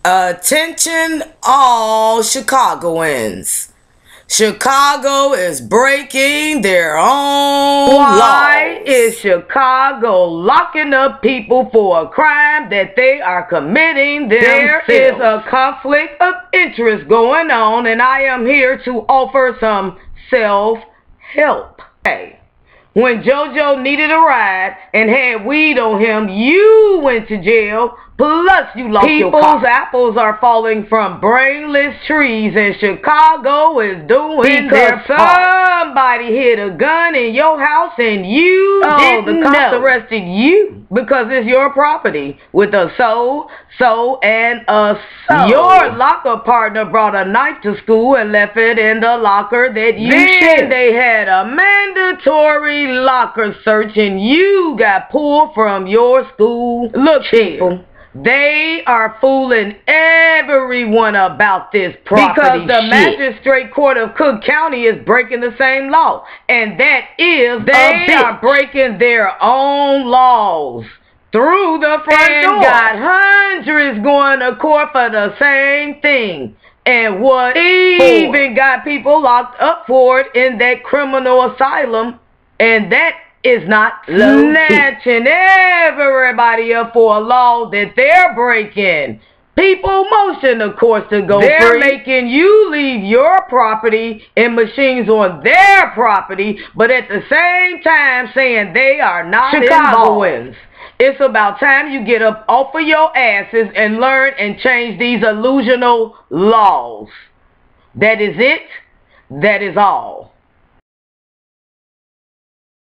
Attention all Chicagoans. Chicago is breaking their own laws. Why is Chicago locking up people for a crime that they are committing themselves? There is a conflict of interest going on, and I am here to offer some self-help. Hey, when JoJo needed a ride and had weed on him, you went to jail. Plus, you lost your car. People's apples are falling from brainless trees, and Chicago is doing their part. Somebody hid a gun in your house, and you didn't know. The cops arrested you because it's your property with a soul, and a soul. Your locker partner brought a knife to school and left it in the locker that you shared. They had a mandatory locker search, and you got pulled from your school. Look, people. They are fooling everyone about this property because the magistrate court of Cook County is breaking the same law. And that is they are breaking their own laws through the front door. Got hundreds going to court for the same thing. And what even got people locked up for it in that criminal asylum. And that is not snatching everybody up for a law that they're breaking. People motion, of course, to go free. They're making you leave your property and machines on their property, but at the same time saying they are not Chicagoans. It's about time you get up off of your asses and learn and change these illusional laws. That is it. That is all.